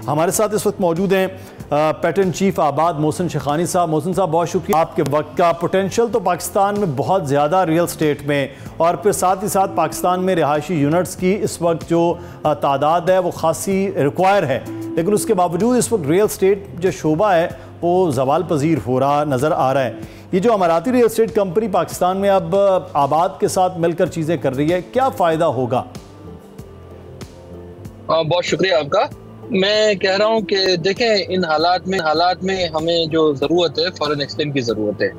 हमारे साथ इस वक्त मौजूद हैं पैटर्न चीफ आबाद मोहसिन शेखानी साहब। मोहसिन साहब, बहुत शुक्रिया आपके वक्त का। पोटेंशियल तो पाकिस्तान में बहुत ज़्यादा रियल स्टेट में, और फिर साथ ही साथ पाकिस्तान में रिहायशी यूनिट्स की इस वक्त जो तादाद है वो खासी रिक्वायर है, लेकिन उसके बावजूद इस वक्त रियल स्टेट जो शोबा है वो ज़वाल पजीर हो रहा नज़र आ रहा है। ये जो अमाराती रियल स्टेट कंपनी पाकिस्तान में अब आबाद के साथ मिलकर चीज़ें कर रही है, क्या फ़ायदा होगा? बहुत शुक्रिया आपका। मैं कह रहा हूँ कि देखें, इन हालात में हमें जो ज़रूरत है फॉरेन एक्सचेंज की ज़रूरत है,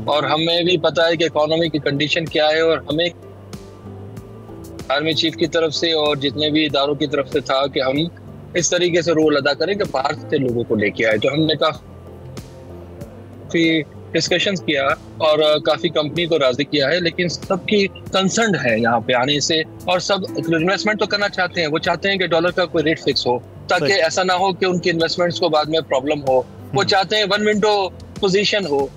और हमें भी पता है कि इकोनॉमी की कंडीशन क्या है, और हमें आर्मी चीफ की तरफ से और जितने भी इदारों की तरफ से था कि हम इस तरीके से रोल अदा करें कि बाहर से लोगों को लेके आए। तो हमने काफ़ी डिस्कशंस किया और काफ़ी कंपनी को राजी किया है, लेकिन सबकी कंसर्न है यहाँ पे आने से, और सब इन्वेस्टमेंट तो करना चाहते हैं। वो चाहते हैं कि डॉलर का कोई रेट फिक्स हो, ताकि ऐसा ना हो कि उनकी इन्वेस्टमेंट्स को बाद में प्रॉब्लम हो। वो चाहते हैं वन विंडो पोजीशन हो।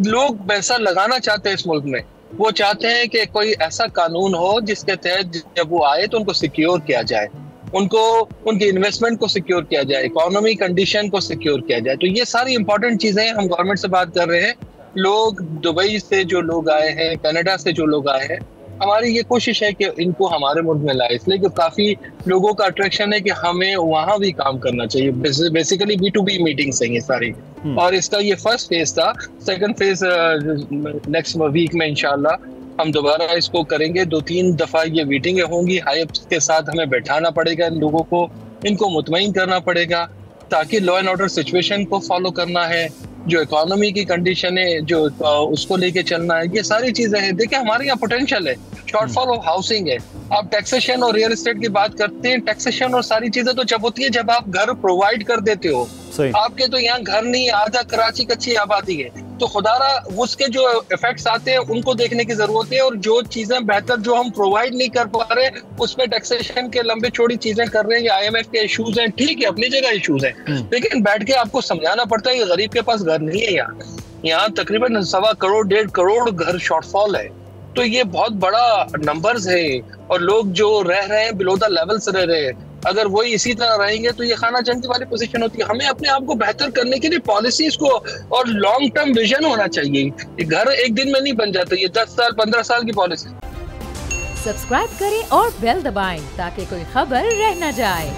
लोग पैसा लगाना चाहते हैं इस मुल्क में। वो चाहते हैं कि कोई ऐसा कानून हो जिसके तहत जब वो आए तो उनको सिक्योर किया जाए, उनको उनकी इन्वेस्टमेंट को सिक्योर किया जाए, इकोनॉमी कंडीशन को सिक्योर किया जाए। तो ये सारी इंपॉर्टेंट चीजें हैं। हम गवर्नमेंट से बात कर रहे हैं। लोग दुबई से जो लोग आए हैं, कनाडा से जो लोग आए हैं, हमारी ये कोशिश है कि इनको हमारे मुल्क में लाए, इसलिए कि काफी लोगों का अट्रैक्शन है कि हमें वहां भी काम करना चाहिए। बेसिकली B2B मीटिंग्स हैं ये सारी, और इसका ये फर्स्ट फेज था। सेकंड फेज नेक्स्ट वीक में इंशाल्लाह हम दोबारा इसको करेंगे। 2-3 दफा ये मीटिंगें होंगी। हाईअप्स के साथ हमें बैठाना पड़ेगा इन लोगों को, इनको मुतमईन करना पड़ेगा, ताकि लॉ एंड ऑर्डर सिचुएशन को फॉलो करना है, जो इकोनॉमी की कंडीशन है जो उसको लेके चलना है। ये सारी चीजें हैं। देखिए, हमारे यहाँ पोटेंशियल है, शॉर्टफॉल ऑफ हाउसिंग है। आप टैक्सेशन और रियल एस्टेट की बात करते हैं। टैक्सेशन और सारी चीजें तो जब होती है जब आप घर प्रोवाइड कर देते हो। आपके तो यहाँ घर नहीं, आधा कराची कच्ची आबादी है, तो खुदारा उसके जो इफेक्ट्स आते हैं उनको देखने की जरूरत है। और जो चीजें बेहतर जो हम प्रोवाइड नहीं कर पा रहे, उसमें टैक्सेशन के लंबे चौड़ी चीजें कर रहे हैं। IMF के इश्यूज हैं, ठीक है, अपनी जगह इश्यूज हैं, लेकिन बैठ के आपको समझाना पड़ता है कि गरीब के पास घर नहीं है। यहाँ तकरीबन 1.25 करोड़ 1.5 करोड़ घर शॉर्टफॉल है। तो ये बहुत बड़ा नंबर्स है, और लोग जो रह रहे हैं बिलो द लेवल्स रह रहे हैं। अगर वही इसी तरह रहेंगे तो ये खाना जंगी वाली पोजीशन होती है। हमें अपने आप को बेहतर करने के लिए पॉलिसीज को और लॉन्ग टर्म विजन होना चाहिए। घर एक दिन में नहीं बन जाता, ये 10 साल 15 साल की पॉलिसी। सब्सक्राइब करें और बेल दबाएं ताकि कोई खबर रह न जाए।